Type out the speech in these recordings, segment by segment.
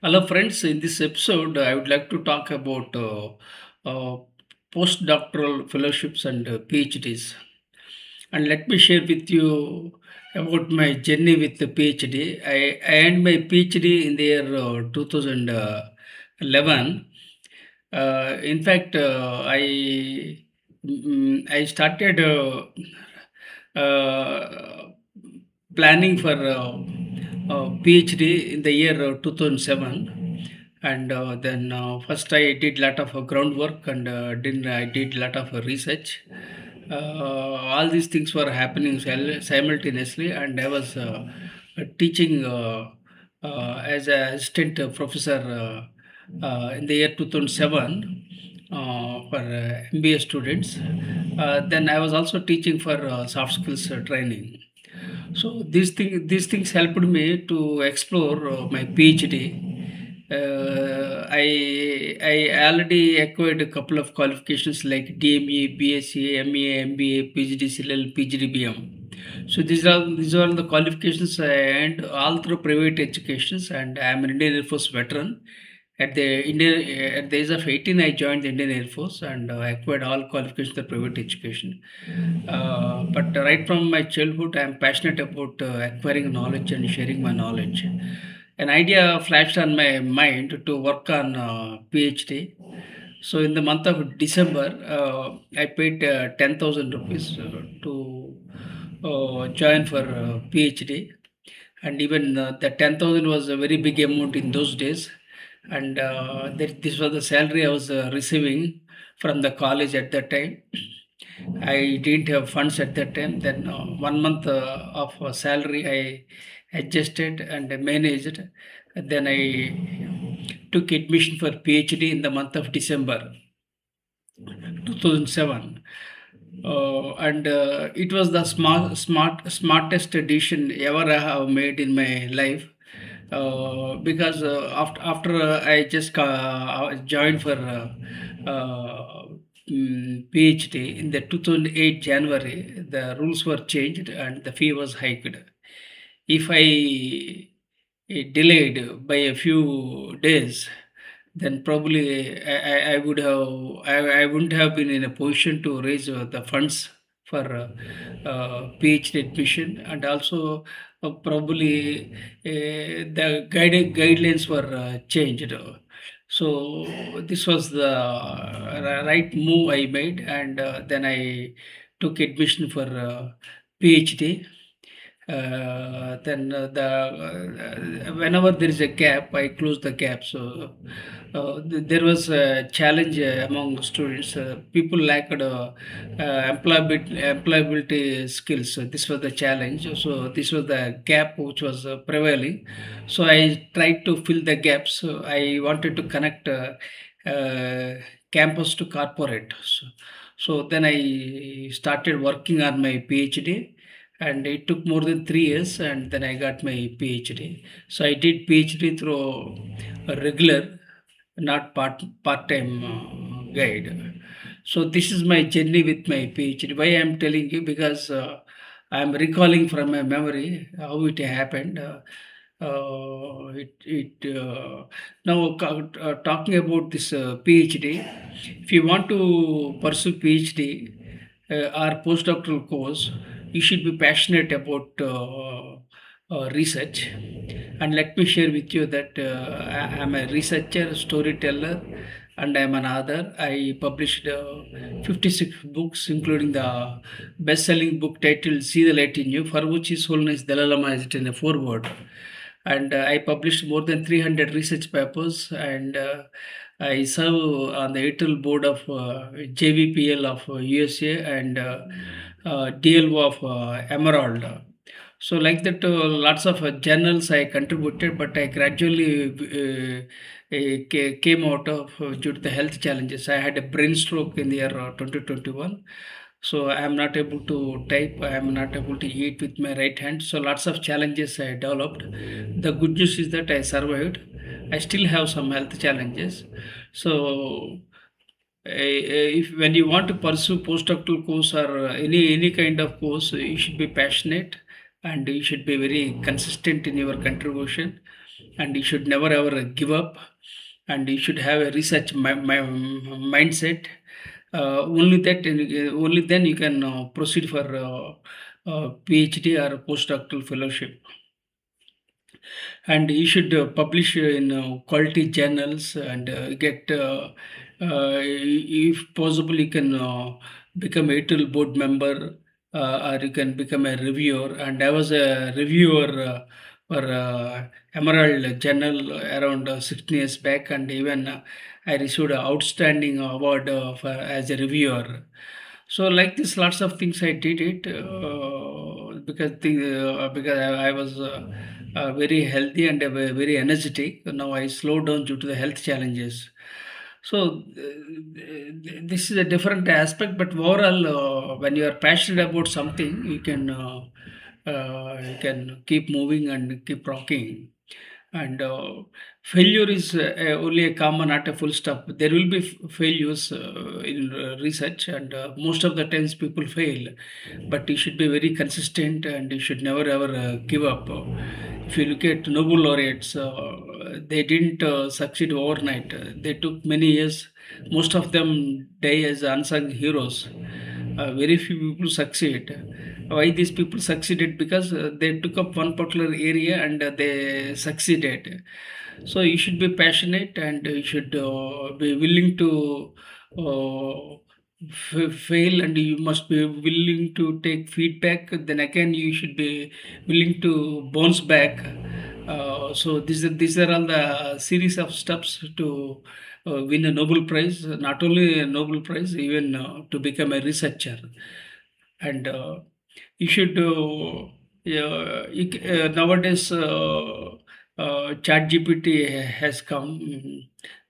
Hello, friends. In this episode, I would like to talk about postdoctoral fellowships and PhDs. And let me share with you about my journey with the PhD. I earned my PhD in the year 2011. In fact, I started uh, planning for PhD in the year 2007, and then first I did lot of groundwork, and then I did lot of research. All these things were happening simultaneously, and I was teaching as an assistant professor in the year 2007 for MBA students. Then I was also teaching for soft skills training. So these things helped me to explore my PhD. I already acquired a couple of qualifications like DME, BSc, MEA, MBA, PhD, CLL, PhD, BM. So these are the qualifications I earned all through private educations, and I am an Indian Air Force veteran. At the age of 18, I joined the Indian Air Force, and I acquired all qualifications for private education. But right from my childhood, I am passionate about acquiring knowledge and sharing my knowledge. An idea flashed on my mind to work on PhD. So in the month of December, I paid 10,000 rupees to join for PhD, and even the 10,000 was a very big amount in those days, and this was the salary I was receiving from the college at that time. I didn't have funds at that time. Then 1 month of salary I adjusted and managed. Then I took admission for PhD in the month of December 2007. And it was the smartest decision ever I have made in my life, because after I just joined for PhD in the 2008 January, the rules were changed and the fee was hiked. If I delayed by a few days, then probably I would have I wouldn't have been in a position to raise the funds for PhD admission, and also probably the guidelines were changed. So this was the right move I made, and then I took admission for PhD. Then whenever there is a gap, I close the gap. So there was a challenge among students. People lacked employability skills. So this was the challenge. So this was the gap which was prevailing. So I tried to fill the gaps. So I wanted to connect campus to corporate. So then I started working on my PhD, and it took more than 3 years, and then I got my PhD. So I did PhD through a regular, not part-time guide. So this is my journey with my PhD. Why I'm telling you? Because I'm recalling from my memory how it happened. Now talking about this PhD, if you want to pursue PhD or postdoctoral course, you should be passionate about research. And let me share with you that I'm a researcher, storyteller, and I'm an author. I published 56 books, including the best-selling book titled "See the Light in You," for which His Holiness Dalai Lama has written a foreword. And I published more than 300 research papers, and I serve on the editorial board of JVPL of USA, and DLO of Emerald. So like that, lots of journals I contributed, but I gradually came out of due to the health challenges. I had a brain stroke in the year 2021. So I am not able to type. I am not able to eat with my right hand. So lots of challenges I developed. The good news is that I survived. I still have some health challenges. So if when you want to pursue postdoctoral course or any kind of course, you should be passionate, and you should be very consistent in your contribution, and you should never ever give up, and you should have a research mindset. Only then you can proceed for PhD or postdoctoral fellowship. And you should publish in quality journals, and get if possible you can become a editorial board member, or you can become a reviewer. And I was a reviewer for Emerald Journal around 16 years back, and even I received an outstanding award as a reviewer. So like this, lots of things I did it because I was very healthy and very energetic. Now I slowed down due to the health challenges. So this is a different aspect, but overall, when you are passionate about something, you can keep moving and keep rocking. And failure is only a comma, not a full stop. There will be failures in research, and most of the times people fail, but you should be very consistent, and you should never ever give up. If you look at Nobel laureates, they didn't succeed overnight. They took many years. Most of them die as unsung heroes. Very few people succeed. Why these people succeeded? Because they took up one particular area and they succeeded. So you should be passionate, and you should be willing to fail, and you must be willing to take feedback. Then again, you should be willing to bounce back. So these are all the series of steps to win a Nobel Prize. Not only a Nobel Prize, even to become a researcher. And you should nowadays chat gpt has come.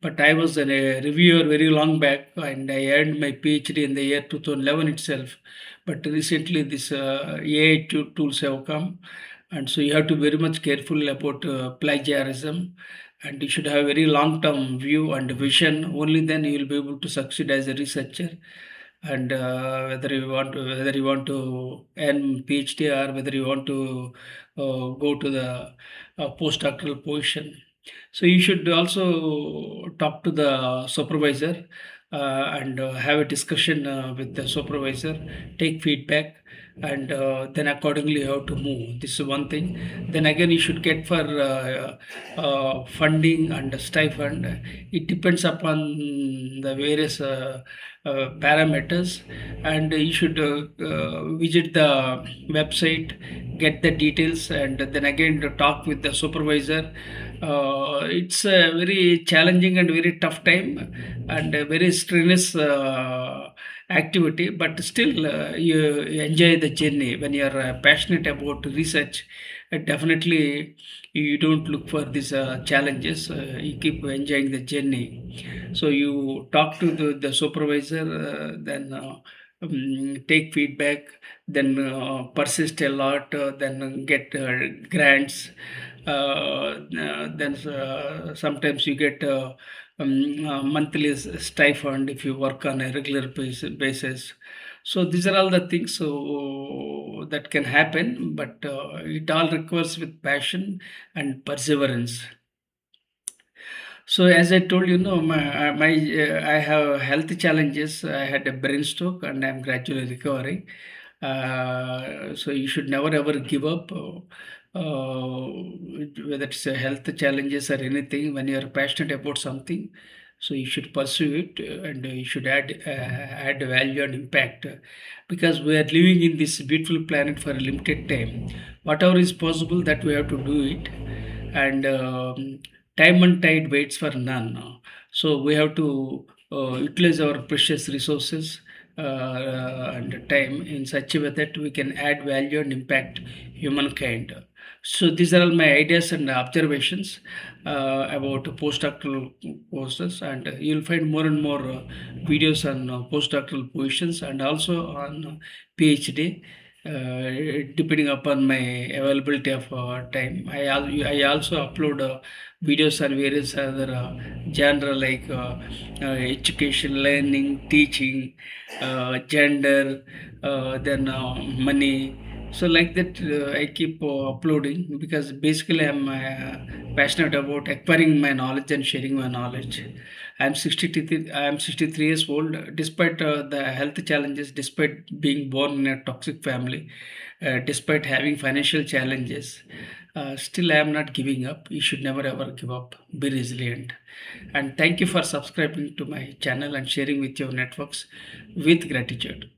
But I was a reviewer very long back, and I earned my PhD in the year 2011 itself. But recently this AI tools have come, and so you have to be very much careful about plagiarism, and you should have a very long term view and vision. Only then you will be able to succeed as a researcher. And whether you want to earn PhD, or whether you want to go to the postdoctoral position. So you should also talk to the supervisor, and have a discussion with the supervisor, take feedback, and then accordingly you have to move. This is one thing. Then again, you should get for funding and stipend. It depends upon the various parameters, and you should visit the website, get the details, and then again to talk with the supervisor. It's a very challenging and very tough time, and a very strenuous activity, but still you enjoy the journey. When you are passionate about research, definitely you don't look for these challenges. You keep enjoying the journey. So you talk to the supervisor, then take feedback, then persist a lot, then get grants. Then sometimes you get monthly stipend if you work on a regular basis. So these are all the things that can happen, but it all requires with passion and perseverance. So as I told you, know I have health challenges. I had a brain stroke, and I'm gradually recovering. So you should never ever give up, whether it's a health challenges or anything. When you are passionate about something, so you should pursue it, and you should add value and impact, because we are living in this beautiful planet for a limited time. Whatever is possible, that we have to do it. And time and tide waits for none. So we have to utilize our precious resources and time in such a way that we can add value and impact humankind. So these are all my ideas and observations about postdoctoral courses, and you'll find more and more videos on postdoctoral positions, and also on PhD, depending upon my availability of time. I also upload videos on various other genre, like education, learning, teaching, gender, then money. So like that, I keep uploading because basically I'm passionate about acquiring my knowledge and sharing my knowledge. I'm 63 years old. Despite the health challenges, despite being born in a toxic family, despite having financial challenges, still I am not giving up. You should never ever give up. Be resilient. And thank you for subscribing to my channel and sharing with your networks with gratitude.